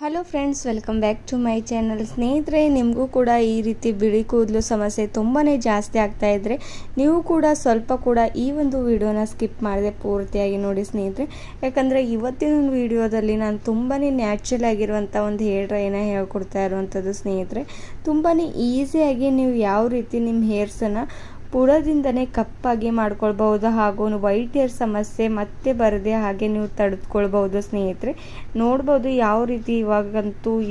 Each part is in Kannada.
Hello friends, welcome back to my channel. ಸ್ನೇಹಿತರೆ, ನಿಮಗೂ ಕೂಡ ಈ ರೀತಿ ಬಿಳಿ ಕೂದಲು ಸಮಸ್ಯೆ ತುಂಬಾ ಜಾಸ್ತಿ ಆಗ್ತಾ ಇದ್ದರೆ ನೀವು ಕೂಡ ಸ್ವಲ್ಪ ಕೂಡ ಈ ಒಂದು ವಿಡಿಯೋನ ಸ್ಕಿಪ್ ಮಾಡದೆ ಪೂರ್ತಿಯಾಗಿ ನೋಡಿ ಸ್ನೇಹಿತರೆ. ಯಾಕಂದರೆ ಇವತ್ತಿನ ಒಂದು ವಿಡಿಯೋದಲ್ಲಿ ನಾನು ತುಂಬಾ ನ್ಯಾಚುರಲ್ ಆಗಿರುವಂಥ ಒಂದು ಹೇರ್ ಡ್ರೈನ ಹೇಳ್ಕೊಡ್ತಾ ಇರುವಂಥದ್ದು ಸ್ನೇಹಿತರೆ. ತುಂಬಾ ಈಸಿಯಾಗಿ ನೀವು ಯಾವ ರೀತಿ ನಿಮ್ಮ ಹೇರ್ಸನ್ನು ಬುಡದಿಂದನೇ ಕಪ್ಪಾಗಿ ಮಾಡ್ಕೊಳ್ಬಹುದು, ಹಾಗೂ ವೈಟ್ ಹೇರ್ ಸಮಸ್ಯೆ ಮತ್ತೆ ಬರದೆ ಹಾಗೆ ನೀವು ತಡೆದುಕೊಳ್ಬಹುದು ಸ್ನೇಹಿತರೆ. ನೋಡ್ಬೋದು ಯಾವ ರೀತಿ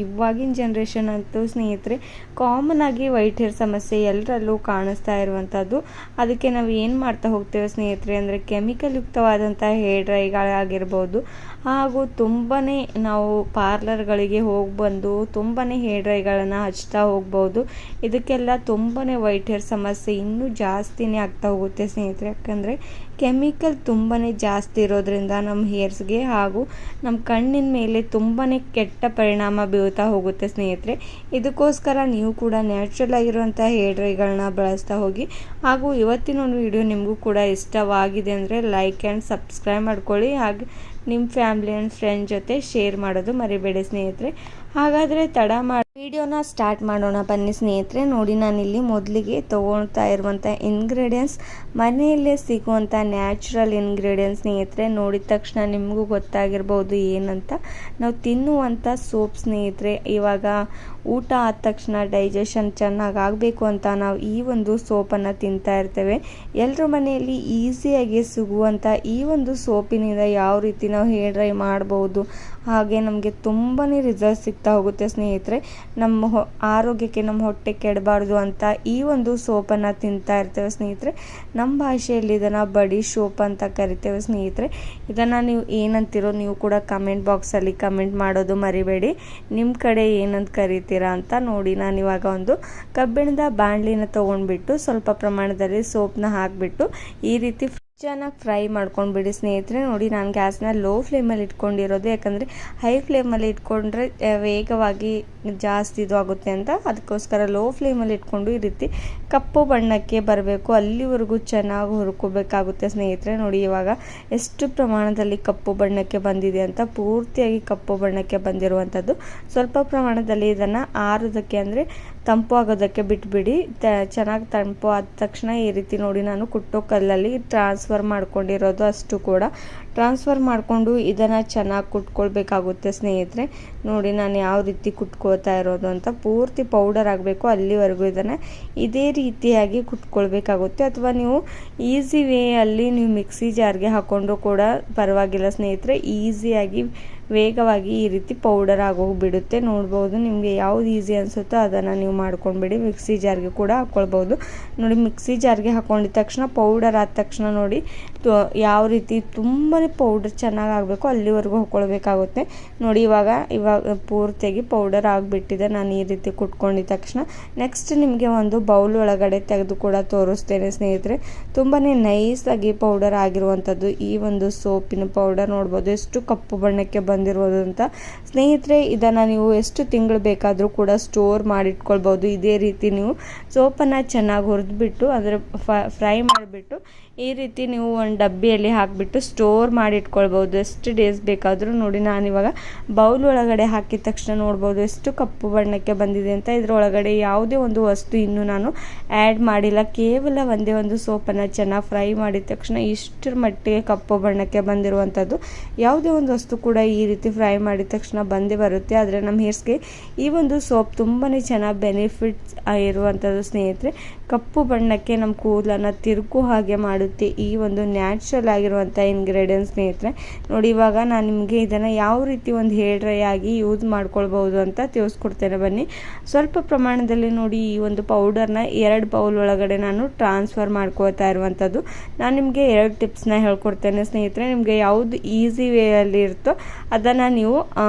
ಇವಾಗಿನ ಜನ್ರೇಷನ್ ಅಂತೂ ಸ್ನೇಹಿತರೆ ಕಾಮನ್ ಆಗಿ ವೈಟ್ ಹೇರ್ ಸಮಸ್ಯೆ ಎಲ್ಲರಲ್ಲೂ ಕಾಣಿಸ್ತಾ ಇರುವಂಥದ್ದು. ಅದಕ್ಕೆ ನಾವು ಏನು ಮಾಡ್ತಾ ಹೋಗ್ತೇವೆ ಸ್ನೇಹಿತರೆ ಅಂದರೆ ಕೆಮಿಕಲ್ ಯುಕ್ತವಾದಂಥ ಹೇರ್ ಡ್ರೈಗಳಾಗಿರ್ಬೋದು, ಹಾಗೂ ತುಂಬಾ ನಾವು ಪಾರ್ಲರ್ಗಳಿಗೆ ಹೋಗಿ ಬಂದು ತುಂಬಾ ಹೇರ್ ಡ್ರೈಗಳನ್ನು ಹಚ್ತಾ ಹೋಗ್ಬೋದು. ಇದಕ್ಕೆಲ್ಲ ತುಂಬಾ ವೈಟ್ ಹೇರ್ ಸಮಸ್ಯೆ ಇನ್ನೂ ಜಾಸ್ತಿನೇ ಆಗ್ತಾ ಹೋಗುತ್ತೆ ಸ್ನೇಹಿತರೆ. ಯಾಕಂದರೆ ಕೆಮಿಕಲ್ ತುಂಬಾ ಜಾಸ್ತಿ ಇರೋದ್ರಿಂದ ನಮ್ಮ ಹೇರ್ಸ್ಗೆ ಹಾಗೂ ನಮ್ಮ ಕಣ್ಣಿನ ಮೇಲೆ ತುಂಬಾ ಕೆಟ್ಟ ಪರಿಣಾಮ ಬೀಳ್ತಾ ಹೋಗುತ್ತೆ ಸ್ನೇಹಿತರೆ. ಇದಕ್ಕೋಸ್ಕರ ನೀವು ಕೂಡ ನ್ಯಾಚುರಲ್ ಆಗಿರುವಂಥ ಹೇರ್ ಡ್ರೈಗಳನ್ನ ಬಳಸ್ತಾ ಹೋಗಿ. ಹಾಗೂ ಇವತ್ತಿನ ಒಂದು ವಿಡಿಯೋ ನಿಮಗೂ ಕೂಡ ಇಷ್ಟವಾಗಿದೆ ಅಂದರೆ ಲೈಕ್ ಆ್ಯಂಡ್ ಸಬ್ಸ್ಕ್ರೈಬ್ ಮಾಡ್ಕೊಳ್ಳಿ, ಹಾಗೆ ನಿಮ್ಮ ಫ್ಯಾಮಿಲಿ ಆ್ಯಂಡ್ ಫ್ರೆಂಡ್ ಜೊತೆ ಶೇರ್ ಮಾಡೋದು ಮರಿಬೇಡಿ ಸ್ನೇಹಿತರೆ. ಹಾಗಾದರೆ ತಡ ಮಾಡಿ ವಿಡಿಯೋನ ಸ್ಟಾರ್ಟ್ ಮಾಡೋಣ ಬನ್ನಿ ಸ್ನೇಹಿತರೆ. ನೋಡಿ, ನಾನಿಲ್ಲಿ ಮೊದಲಿಗೆ ತೊಗೊಳ್ತಾ ಇರುವಂಥ ಇಂಗ್ರೀಡಿಯೆಂಟ್ಸ್ ಮನೆಯಲ್ಲೇ ಸಿಗುವಂಥ ನ್ಯಾಚುರಲ್ ಇಂಗ್ರೀಡಿಯೆಂಟ್ಸ್ ಸ್ನೇಹಿತರೆ. ನೋಡಿದ ತಕ್ಷಣ ನಿಮಗೂ ಗೊತ್ತಾಗಿರ್ಬೋದು ಏನಂತ. ನಾವು ತಿನ್ನುವಂಥ ಸೋಪ್ ಸ್ನೇಹಿತರೆ. ಇವಾಗ ಊಟ ಆದ ತಕ್ಷಣ ಡೈಜೆಷನ್ ಚೆನ್ನಾಗಿ ಆಗಬೇಕು ಅಂತ ನಾವು ಈ ಒಂದು ಸೋಪನ್ನು ತಿಂತಾ ಇರ್ತೇವೆ. ಎಲ್ಲರ ಮನೆಯಲ್ಲಿ ಈಸಿಯಾಗಿ ಸಿಗುವಂಥ ಈ ಒಂದು ಸೋಪಿನಿಂದ ಯಾವ ರೀತಿ ನಾವು ಹೇರ್ ಡ್ರೈ ಮಾಡ್ಬೋದು, ಹಾಗೆ ನಮಗೆ ತುಂಬಾ ರಿಸಲ್ಟ್ ಸಿಗ್ತಾ ಹೋಗುತ್ತೆ ಸ್ನೇಹಿತರೆ. ನಮ್ಮ ಆರೋಗ್ಯಕ್ಕೆ, ನಮ್ಮ ಹೊಟ್ಟೆ ಕೆಡಬಾರ್ದು ಅಂತ ಈ ಒಂದು ಸೋಪನ್ನು ತಿಂತಾ ಇರ್ತೇವೆ ಸ್ನೇಹಿತರೆ. ನಮ್ಮ ಭಾಷೆಯಲ್ಲಿ ಇದನ್ನು ಬಡಿ ಸೋಪ್ ಅಂತ ಕರಿತೇವೆ ಸ್ನೇಹಿತರೆ. ಇದನ್ನು ನೀವು ಏನಂತೀರೋ ನೀವು ಕೂಡ ಕಮೆಂಟ್ ಬಾಕ್ಸಲ್ಲಿ ಕಮೆಂಟ್ ಮಾಡೋದು ಮರಿಬೇಡಿ, ನಿಮ್ಮ ಕಡೆ ಏನಂತ ಕರಿತೀರಾ ಅಂತ. ನೋಡಿ, ನಾನು ಇವಾಗ ಒಂದು ಕಬ್ಬಿಣದ ಬಾಣಲಿನ ತೊಗೊಂಡ್ಬಿಟ್ಟು ಸ್ವಲ್ಪ ಪ್ರಮಾಣದಲ್ಲಿ ಸೋಪ್ನ ಹಾಕಿಬಿಟ್ಟು ಈ ರೀತಿ ಚೆನ್ನಾಗಿ ಫ್ರೈ ಮಾಡ್ಕೊಂಡ್ಬಿಡಿ ಸ್ನೇಹಿತರೆ. ನೋಡಿ, ನಾನು ಗ್ಯಾಸ್ನ ಲೋ ಫ್ಲೇಮಲ್ಲಿ ಇಟ್ಕೊಂಡಿರೋದು, ಯಾಕಂದರೆ ಹೈ ಫ್ಲೇಮಲ್ಲಿ ಇಟ್ಕೊಂಡ್ರೆ ವೇಗವಾಗಿ ಜಾಸ್ತಿ ಇದು ಆಗುತ್ತೆ ಅಂತ. ಅದಕ್ಕೋಸ್ಕರ ಲೋ ಫ್ಲೇಮಲ್ಲಿ ಇಟ್ಕೊಂಡು ಈ ರೀತಿ ಕಪ್ಪು ಬಣ್ಣಕ್ಕೆ ಬರಬೇಕು, ಅಲ್ಲಿವರೆಗೂ ಚೆನ್ನಾಗಿ ಹುರ್ಕೋಬೇಕಾಗುತ್ತೆ ಸ್ನೇಹಿತರೆ. ನೋಡಿ, ಇವಾಗ ಎಷ್ಟು ಪ್ರಮಾಣದಲ್ಲಿ ಕಪ್ಪು ಬಣ್ಣಕ್ಕೆ ಬಂದಿದೆ ಅಂತ. ಪೂರ್ತಿಯಾಗಿ ಕಪ್ಪು ಬಣ್ಣಕ್ಕೆ ಬಂದಿರುವಂಥದ್ದು. ಸ್ವಲ್ಪ ಪ್ರಮಾಣದಲ್ಲಿ ಇದನ್ನು ಆರೋದಕ್ಕೆ ಅಂದರೆ ತಂಪು ಆಗೋದಕ್ಕೆ ಬಿಟ್ಬಿಡಿ. ಚೆನ್ನಾಗಿ ತಂಪು ಆದ ತಕ್ಷಣ ಈ ರೀತಿ ನೋಡಿ, ನಾನು ಕುಟ್ಟೋ ಕಲ್ಲಲ್ಲಿ ಟ್ರಾನ್ಸ್ಫರ್ ಮಾಡ್ಕೊಂಡಿರೋದು ಅಷ್ಟು ಕೂಡ ಟ್ರಾನ್ಸ್ಫರ್ ಮಾಡಿಕೊಂಡು ಇದನ್ನು ಚೆನ್ನಾಗಿ ಕುಟ್ಕೊಳ್ಬೇಕಾಗುತ್ತೆ ಸ್ನೇಹಿತರೆ. ನೋಡಿ, ನಾನು ಯಾವ ರೀತಿ ಕುಟ್ಕೋತಾ ಇರೋದು ಅಂತ. ಪೂರ್ತಿ ಪೌಡರ್ ಆಗಬೇಕು, ಅಲ್ಲಿವರೆಗೂ ಇದನ್ನು ಇದೇ ರೀತಿಯಾಗಿ ಕುಟ್ಕೊಳ್ಬೇಕಾಗುತ್ತೆ. ಅಥವಾ ನೀವು ಈಸಿ ವೇಯಲ್ಲಿ ನೀವು ಮಿಕ್ಸಿ ಜಾರ್ಗೆ ಹಾಕ್ಕೊಂಡ್ರೂ ಕೂಡ ಪರವಾಗಿಲ್ಲ ಸ್ನೇಹಿತರೆ. ಈಸಿಯಾಗಿ ವೇಗವಾಗಿ ಈ ರೀತಿ ಪೌಡರ್ ಆಗೋಗಿಬಿಡುತ್ತೆ. ನೋಡ್ಬೋದು, ನಿಮಗೆ ಯಾವ್ದು ಈಸಿ ಅನಿಸುತ್ತೋ ಅದನ್ನು ನೀವು ಮಾಡ್ಕೊಂಡ್ಬಿಡಿ. ಮಿಕ್ಸಿ ಜಾರ್ಗೆ ಕೂಡ ಹಾಕ್ಕೊಳ್ಬೋದು. ನೋಡಿ, ಮಿಕ್ಸಿ ಜಾರ್ಗೆ ಹಾಕ್ಕೊಂಡಿದ ತಕ್ಷಣ ಪೌಡರ್ ಆದ ತಕ್ಷಣ ನೋಡಿ ಯಾವ ರೀತಿ ತುಂಬಾ ಪೌಡರ್ ಚೆನ್ನಾಗಿ ಆಗಬೇಕು ಅಲ್ಲಿವರೆಗೂ ಹಾಕ್ಕೊಳ್ಬೇಕಾಗುತ್ತೆ. ನೋಡಿ, ಇವಾಗ ಪೂರ್ತಿಯಾಗಿ ಪೌಡರ್ ಆಗಿಬಿಟ್ಟಿದೆ. ನಾನು ಈ ರೀತಿ ಕುಟ್ಕೊಂಡಿದ ತಕ್ಷಣ ನೆಕ್ಸ್ಟ್ ನಿಮಗೆ ಒಂದು ಬೌಲ್ ಒಳಗಡೆ ತೆಗೆದು ಕೂಡ ತೋರಿಸ್ತೇನೆ ಸ್ನೇಹಿತರೆ. ತುಂಬಾ ನೈಸಾಗಿ ಪೌಡರ್ ಆಗಿರುವಂಥದ್ದು ಈ ಒಂದು ಸೋಪಿನ ಪೌಡರ್. ನೋಡ್ಬೋದು ಎಷ್ಟು ಕಪ್ಪು ಬಣ್ಣಕ್ಕೆ ಬಂದಿರೋದು ಅಂತ ಸ್ನೇಹಿತರೆ. ಇದನ್ನು ನೀವು ಎಷ್ಟು ತಿಂಗಳು ಬೇಕಾದರೂ ಕೂಡ ಸ್ಟೋರ್ ಮಾಡಿಟ್ಕೊಳ್ಬೋದು. ಇದೇ ರೀತಿ ನೀವು ಸೋಪನ್ನು ಚೆನ್ನಾಗಿ ಹುರಿದ್ಬಿಟ್ಟು ಅದರ ಫ್ರೈ ಮಾಡಿಬಿಟ್ಟು ಈ ರೀತಿ ನೀವು ಒಂದು ಡಬ್ಬಿಯಲ್ಲಿ ಹಾಕಿಬಿಟ್ಟು ಸ್ಟೋರ್ ಮಾಡಿಟ್ಕೊಳ್ಬೋದು ಎಷ್ಟು ಡೇಸ್ ಬೇಕಾದರೂ. ನೋಡಿ, ನಾನಿವಾಗ ಬೌಲ್ ಒಳಗಡೆ ಹಾಕಿದ ತಕ್ಷಣ ನೋಡ್ಬೋದು ಎಷ್ಟು ಕಪ್ಪು ಬಣ್ಣಕ್ಕೆ ಬಂದಿದೆ ಅಂತ. ಇದರೊಳಗಡೆ ಯಾವುದೇ ಒಂದು ವಸ್ತು ಇನ್ನೂ ನಾನು ಆ್ಯಡ್ ಮಾಡಿಲ್ಲ. ಕೇವಲ ಒಂದೇ ಒಂದು ಸೋಪನ್ನು ಚೆನ್ನಾಗಿ ಫ್ರೈ ಮಾಡಿದ ತಕ್ಷಣ ಇಷ್ಟರ ಮಟ್ಟಿಗೆ ಕಪ್ಪು ಬಣ್ಣಕ್ಕೆ ಬಂದಿರುವಂಥದ್ದು. ಯಾವುದೇ ಒಂದು ವಸ್ತು ಕೂಡ ಈ ರೀತಿ ಫ್ರೈ ಮಾಡಿದ ತಕ್ಷಣ ಬಂದೇ ಬರುತ್ತೆ. ಆದರೆ ನಮ್ಮ ಹೇರ್ಸ್ಗೆ ಈ ಒಂದು ಸೋಪ್ ತುಂಬಾ ಚೆನ್ನಾಗಿ ಬೆನಿಫಿಟ್ಸ್ ಇರುವಂಥದ್ದು ಸ್ನೇಹಿತರೆ. ಕಪ್ಪು ಬಣ್ಣಕ್ಕೆ ನಮ್ಮ ಕೂದಲನ್ನು ತಿರುಗು ಹಾಗೆ ಮಾಡುತ್ತೆ ಈ ಒಂದು ನ್ಯಾಚುರಲ್ ಆಗಿರುವಂಥ ಇಂಗ್ರೀಡಿಯೆಂಟ್ಸ್ ಸ್ನೇಹಿತರೆ. ನೋಡಿ, ಇವಾಗ ನಾನು ನಿಮಗೆ ಇದನ್ನು ಯಾವ ರೀತಿ ಒಂದು ಹೇರ್ ಡ್ರೈ ಆಗಿ ಯೂಸ್ ಮಾಡ್ಕೊಳ್ಬೋದು ಅಂತ ತಿಳಿಸ್ಕೊಡ್ತೇನೆ ಬನ್ನಿ. ಸ್ವಲ್ಪ ಪ್ರಮಾಣದಲ್ಲಿ ನೋಡಿ, ಈ ಒಂದು ಪೌಡರ್ನ 2 ಬೌಲ್ ಒಳಗಡೆ ನಾನು ಟ್ರಾನ್ಸ್ಫರ್ ಮಾಡ್ಕೋತಾ ಇರುವಂಥದ್ದು. ನಾನು ನಿಮಗೆ 2 ಟಿಪ್ಸ್ನ ಹೇಳ್ಕೊಡ್ತೇನೆ ಸ್ನೇಹಿತರೆ. ನಿಮಗೆ ಯಾವುದು ಈಸಿ ವೇಯಲ್ಲಿ ಇರುತ್ತೋ ಅದನ್ನು ನೀವು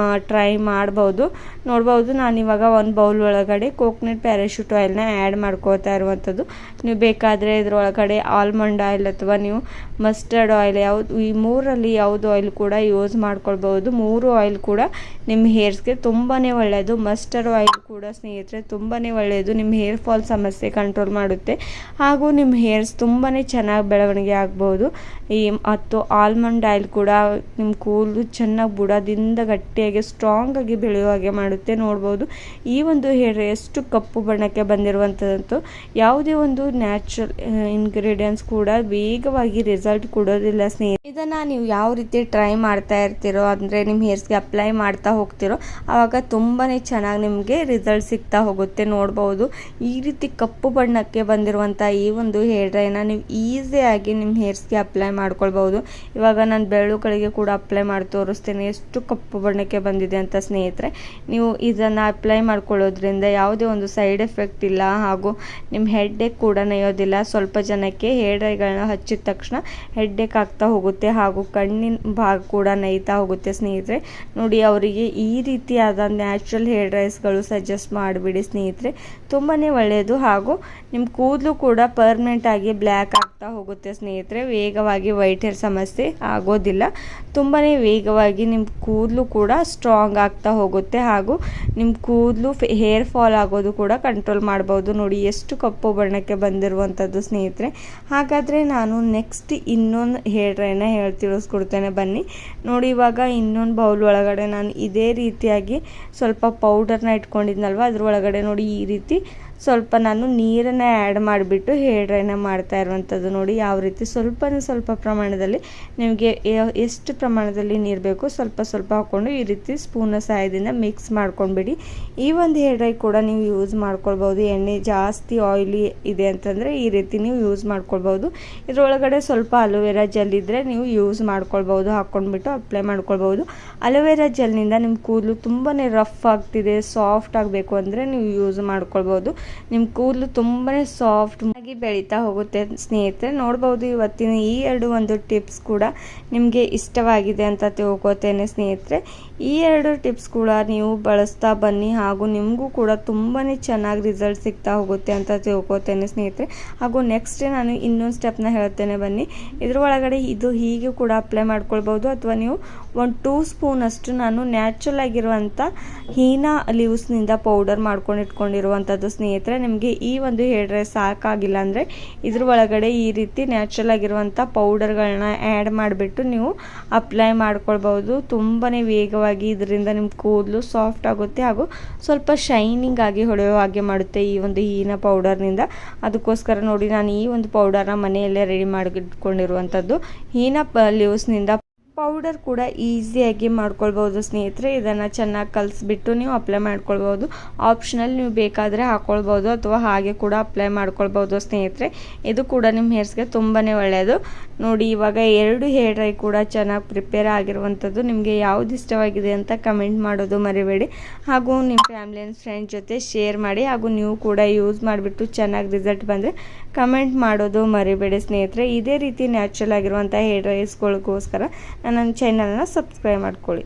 ಟ್ರೈ ಮಾಡ್ಬೋದು. ನೋಡ್ಬೋದು, ನಾನಿವಾಗ 1 ಬೌಲ್ ಒಳಗಡೆ ಕೋಕೋನಟ್ ಪ್ಯಾರಾಶೂಟ್ ಆಯಿಲ್ನ ಆ್ಯಡ್ ಮಾಡ್ಕೋತಾ ಇರುವಂಥದ್ದು ಮಾಡಿರುವಂಥದ್ದು. ನೀವು ಬೇಕಾದರೆ ಇದರೊಳಗಡೆ ಆಲ್ಮಂಡ್ ಆಯಿಲ್ ಅಥವಾ ನೀವು ಮಸ್ಟರ್ಡ್ ಆಯಿಲ್ ಯಾವುದು ಈ ಮೂರಲ್ಲಿ ಯಾವುದು ಆಯಿಲ್ ಕೂಡ ಯೂಸ್ ಮಾಡ್ಕೊಳ್ಬೋದು. 3 ಆಯಿಲ್ ಕೂಡ ನಿಮ್ಮ ಹೇರ್ಸ್ಗೆ ತುಂಬಾ ಒಳ್ಳೆಯದು. ಮಸ್ಟರ್ಡ್ ಆಯಿಲ್ ಕೂಡ ಸ್ನೇಹಿತರೆ ತುಂಬಾ ಒಳ್ಳೆಯದು, ನಿಮ್ಮ ಹೇರ್ ಫಾಲ್ ಸಮಸ್ಯೆ ಕಂಟ್ರೋಲ್ ಮಾಡುತ್ತೆ ಹಾಗೂ ನಿಮ್ಮ ಹೇರ್ಸ್ ತುಂಬಾ ಚೆನ್ನಾಗಿ ಬೆಳವಣಿಗೆ ಆಗ್ಬೋದು. ಮತ್ತು ಆಲ್ಮಂಡ್ ಆಯಿಲ್ ಕೂಡ ನಿಮ್ಮ ಕೂದಲು ಚೆನ್ನಾಗಿ ಬುಡದಿಂದ ಗಟ್ಟಿಯಾಗಿ ಸ್ಟ್ರಾಂಗ್ ಆಗಿ ಬೆಳೆಯುವ ಹಾಗೆ ಮಾಡುತ್ತೆ. ನೋಡ್ಬೋದು ಈ ಒಂದು ಹೇರ್ ಎಷ್ಟು ಕಪ್ಪು ಬಣ್ಣಕ್ಕೆ ಬಂದಿರುವಂಥದ್ದು. ಯಾವುದೇ ಒಂದು ನ್ಯಾಚುರಲ್ ಇಂಗ್ರೀಡಿಯೆಂಟ್ಸ್ ಕೂಡ ವೇಗವಾಗಿ ರಿಸಲ್ಟ್ ಕೊಡೋದಿಲ್ಲ ಸ್ನೇಹಿತರೆ. ಇದನ್ನು ನೀವು ಯಾವ ರೀತಿ ಟ್ರೈ ಮಾಡ್ತಾ ಇರ್ತೀರೋ ಅಂದರೆ ನಿಮ್ಮ ಹೇರ್ಸ್ಗೆ ಅಪ್ಲೈ ಮಾಡ್ತಾ ಹೋಗ್ತಿರೋ ಆವಾಗ ತುಂಬಾ ಚೆನ್ನಾಗಿ ನಿಮಗೆ ರಿಸಲ್ಟ್ ಸಿಗ್ತಾ ಹೋಗುತ್ತೆ. ನೋಡ್ಬೋದು ಈ ರೀತಿ ಕಪ್ಪು ಬಣ್ಣಕ್ಕೆ ಬಂದಿರುವಂಥ ಈ ಒಂದು ಹೇರ್ ಡ್ರೈನ ನೀವು ಈಸಿಯಾಗಿ ನಿಮ್ಮ ಹೇರ್ಸ್ಗೆ ಅಪ್ಲೈ ಮಾಡ್ಕೊಳ್ಬೋದು. ಇವಾಗ ನಾನು ಬೆರಳುಗಳಿಗೆ ಕೂಡ ಅಪ್ಲೈ ಮಾಡಿ ತೋರಿಸ್ತೇನೆ ಎಷ್ಟು ಕಪ್ಪು ಬಣ್ಣಕ್ಕೆ ಬಂದಿದೆ ಅಂತ ಸ್ನೇಹಿತರೆ. ನೀವು ಇದನ್ನು ಅಪ್ಲೈ ಮಾಡ್ಕೊಳ್ಳೋದ್ರಿಂದ ಯಾವುದೇ ಒಂದು ಸೈಡ್ ಎಫೆಕ್ಟ್ ಇಲ್ಲ ಹಾಗೂ ನಿಮ್ಮ ಹೆಡ್ಡೇಕ್ ಕೂಡ ನೊಯೋದಿಲ್ಲ. ಸ್ವಲ್ಪ ಜನಕ್ಕೆ ಹೇರ್ ಡ್ರೈಗಳನ್ನ ಹಚ್ಚಿದ ತಕ್ಷಣ ಹೆಡ್ಡೇಕ್ ಆಗ್ತಾ ಹೋಗುತ್ತೆ ಹಾಗೂ ಕಣ್ಣಿನ ಭಾಗ ಕೂಡ ನೈತಾ ಹೋಗುತ್ತೆ ಸ್ನೇಹಿತರೆ. ನೋಡಿ ಅವರಿಗೆ ಈ ರೀತಿಯಾದ ನ್ಯಾಚುರಲ್ ಹೇರ್ ಡ್ರೈಸ್ಗಳು ಸಜೆಸ್ಟ್ ಮಾಡಿಬಿಡಿ ಸ್ನೇಹಿತರೆ, ತುಂಬಾ ಒಳ್ಳೆಯದು. ಹಾಗೂ ನಿಮ್ಮ ಕೂದಲು ಕೂಡ ಪರ್ಮನೆಂಟ್ ಆಗಿ ಬ್ಲ್ಯಾಕ್ ಆಗ್ತಾ ಹೋಗುತ್ತೆ ಸ್ನೇಹಿತರೆ. ವೇಗವಾಗಿ ವೈಟ್ ಹೇರ್ ಸಮಸ್ಯೆ ಆಗೋದಿಲ್ಲ, ತುಂಬಾ ವೇಗವಾಗಿ ನಿಮ್ಮ ಕೂದಲು ಕೂಡ ಸ್ಟ್ರಾಂಗ್ ಆಗ್ತಾ ಹೋಗುತ್ತೆ ಹಾಗೂ ನಿಮ್ಮ ಕೂದಲು ಹೇರ್ ಫಾಲ್ ಆಗೋದು ಕೂಡ ಕಂಟ್ರೋಲ್ ಮಾಡ್ಬೋದು. ನೋಡಿ ಎಷ್ಟು ಕಪ್ಪು ಬಣ್ಣಕ್ಕೆ ಬಂದಿರುವಂಥದ್ದು ಸ್ನೇಹಿತರೆ. ಹಾಗಾದರೆ ನಾನು ನೆಕ್ಸ್ಟ್ ಇನ್ನೊಂದು ಹೇರ್ ಡ್ರೈನ ತಿಳಿಸ್ಕೊಡ್ತೇನೆ ಬನ್ನಿ. ನೋಡಿ ಇವಾಗ ಇನ್ನೊಂದು ಬೌಲ್ ಒಳಗಡೆ ನಾನು ಇದೇ ರೀತಿಯಾಗಿ ಸ್ವಲ್ಪ ಪೌಡರ್ನ ಇಟ್ಕೊಂಡಿದ್ನಲ್ವ, ಅದ್ರ ಒಳಗಡೆ ನೋಡಿ ಈ ರೀತಿ ಸ್ವಲ್ಪ ನಾನು ನೀರನ್ನು ಆ್ಯಡ್ ಮಾಡಿಬಿಟ್ಟು ಹೇರ್ ಡ್ರೈನ ಮಾಡ್ತಾ ಇರುವಂಥದ್ದು. ನೋಡಿ ಯಾವ ರೀತಿ ಸ್ವಲ್ಪ ಪ್ರಮಾಣದಲ್ಲಿ ನಿಮಗೆ ಎಷ್ಟು ಪ್ರಮಾಣದಲ್ಲಿ ನೀರು ಬೇಕು ಸ್ವಲ್ಪ ಹಾಕ್ಕೊಂಡು ಈ ರೀತಿ ಸ್ಪೂನ್ನ ಸಹಾಯದಿಂದ ಮಿಕ್ಸ್ ಮಾಡ್ಕೊಂಡ್ಬಿಡಿ. ಈ ಒಂದು ಹೇರ್ ಡ್ರೈ ಕೂಡ ನೀವು ಯೂಸ್ ಮಾಡ್ಕೊಳ್ಬೋದು. ಎಣ್ಣೆ ಜಾಸ್ತಿ ಆಯಿಲಿ ಇದೆ ಅಂತಂದರೆ ಈ ರೀತಿ ನೀವು ಯೂಸ್ ಮಾಡ್ಕೊಳ್ಬೋದು. ಇದರೊಳಗಡೆ ಸ್ವಲ್ಪ ಅಲೋವೆರಾ ಜೆಲ್ ಇದ್ದರೆ ನೀವು ಯೂಸ್ ಮಾಡ್ಕೊಳ್ಬೋದು, ಹಾಕ್ಕೊಂಡ್ಬಿಟ್ಟು ಅಪ್ಲೈ ಮಾಡ್ಕೊಳ್ಬೋದು. ಅಲೋವೆರಾ ಜೆಲ್ನಿಂದ ನಿಮ್ಮ ಕೂದಲು ತುಂಬಾ ರಫ್ ಆಗ್ತಿದೆ, ಸಾಫ್ಟ್ ಆಗಬೇಕು ಅಂದರೆ ನೀವು ಯೂಸ್ ಮಾಡ್ಕೊಳ್ಬೋದು. ನಿಮ್ಮ ಕೂದಲು ತುಂಬಾ ಸಾಫ್ಟ್ ಆಗಿ ಬೆಳೀತಾ ಹೋಗುತ್ತೆ ಸ್ನೇಹಿತರೆ. ನೋಡ್ಬೋದು ಇವತ್ತಿನ ಈ ಒಂದು ಟಿಪ್ಸ್ ಕೂಡ ನಿಮಗೆ ಇಷ್ಟವಾಗಿದೆ ಅಂತ ತಿಳ್ಕೊತೇನೆ ಸ್ನೇಹಿತರೆ. ಈ 2 ಟಿಪ್ಸ್ ಕೂಡ ನೀವು ಬಳಸ್ತಾ ಬನ್ನಿ ಹಾಗೂ ನಿಮಗೂ ಕೂಡ ತುಂಬಾ ಚೆನ್ನಾಗಿ ರಿಸಲ್ಟ್ ಸಿಗ್ತಾ ಹೋಗುತ್ತೆ ಅಂತ ತಿಳ್ಕೊತೇನೆ ಸ್ನೇಹಿತರೆ. ಹಾಗೂ ನೆಕ್ಸ್ಟ್ ನಾನು ಇನ್ನೊಂದು ಸ್ಟೆಪ್ನ ಹೇಳ್ತೇನೆ ಬನ್ನಿ. ಇದ್ರ ಒಳಗಡೆ ಇದು ಹೀಗೆ ಕೂಡ ಅಪ್ಲೈ ಮಾಡ್ಕೊಳ್ಬೋದು ಅಥವಾ ನೀವು 2 ಸ್ಪೂನ್ ಅಷ್ಟು ನಾನು ನ್ಯಾಚುರಲ್ ಆಗಿರುವಂಥ ಹೀನಾ ಲೀವ್ಸ್ನಿಂದ ಪೌಡರ್ ಮಾಡ್ಕೊಂಡು ಇಟ್ಕೊಂಡಿರುವಂಥದ್ದು ಸ್ನೇಹಿತರೆ. ನಿಮಗೆ ಈ ಒಂದು ಹೇರ್ ಡ್ರೈ ಸಾಕಾಗಿಲ್ಲ ಅಂದರೆ ಇದ್ರ ಒಳಗಡೆ ಈ ರೀತಿ ನ್ಯಾಚುರಲ್ ಆಗಿರುವಂಥ ಪೌಡರ್ಗಳನ್ನ ಆ್ಯಡ್ ಮಾಡಿಬಿಟ್ಟು ನೀವು ಅಪ್ಲೈ ಮಾಡ್ಕೊಳ್ಬೋದು. ತುಂಬಾ ವೇಗವಾಗಿ ಇದರಿಂದ ನಿಮ್ಮ ಕೂದಲು ಸಾಫ್ಟ್ ಆಗುತ್ತೆ ಹಾಗೂ ಸ್ವಲ್ಪ ಶೈನಿಂಗ್ ಆಗಿ ಹೊಳೆಯೋ ಹಾಗೆ ಮಾಡುತ್ತೆ ಈ ಒಂದು ಹೀನಾ ಪೌಡರ್ನಿಂದ. ಅದಕ್ಕೋಸ್ಕರ ನೋಡಿ ನಾನು ಈ ಒಂದು ಪೌಡರ್ನ ಮನೆಯಲ್ಲೇ ರೆಡಿ ಮಾಡಿಟ್ಕೊಂಡಿರುವಂಥದ್ದು. ಹೀನಾ ಲೀವ್ಸ್ನಿಂದ ಪೌಡರ್ ಕೂಡ ಈಸಿಯಾಗಿ ಮಾಡ್ಕೊಳ್ಬೋದು ಸ್ನೇಹಿತರೆ. ಇದನ್ನು ಚೆನ್ನಾಗಿ ಕಲಿಸ್ಬಿಟ್ಟು ನೀವು ಅಪ್ಲೈ ಮಾಡ್ಕೊಳ್ಬೋದು. ಆಪ್ಷನಲ್, ನೀವು ಬೇಕಾದರೆ ಹಾಕ್ಕೊಳ್ಬೋದು ಅಥವಾ ಹಾಗೆ ಕೂಡ ಅಪ್ಲೈ ಮಾಡ್ಕೊಳ್ಬೋದು ಸ್ನೇಹಿತರೆ. ಇದು ಕೂಡ ನಿಮ್ಮ ಹೇರ್ಸ್ಗೆ ತುಂಬಾ ಒಳ್ಳೆಯದು. ನೋಡಿ ಇವಾಗ 2 ಹೇರ್ ಡ್ರೈ ಕೂಡ ಚೆನ್ನಾಗಿ ಪ್ರಿಪೇರ್ ಆಗಿರುವಂಥದ್ದು. ನಿಮಗೆ ಯಾವ್ದು ಇಷ್ಟವಾಗಿದೆ ಅಂತ ಕಮೆಂಟ್ ಮಾಡೋದು ಮರಿಬೇಡಿ ಹಾಗೂ ನಿಮ್ಮ ಫ್ಯಾಮಿಲಿ ಆ್ಯಂಡ್ ಫ್ರೆಂಡ್ ಜೊತೆ ಶೇರ್ ಮಾಡಿ ಹಾಗೂ ನೀವು ಕೂಡ ಯೂಸ್ ಮಾಡಿಬಿಟ್ಟು ಚೆನ್ನಾಗಿ ರಿಸಲ್ಟ್ ಬಂದರೆ ಕಮೆಂಟ್ ಮಾಡೋದು ಮರಿಬೇಡಿ ಸ್ನೇಹಿತರೆ. ಇದೇ ರೀತಿ ನ್ಯಾಚುರಲ್ ಆಗಿರುವಂಥ ಹೇರ್ ಡ್ರೈಸ್ಗಳಿಗೋಸ್ಕರ ನನ್ನ ಚಾನಲ್ನ ಸಬ್ಸ್ಕ್ರೈಬ್ ಮಾಡ್ಕೊಳ್ಳಿ.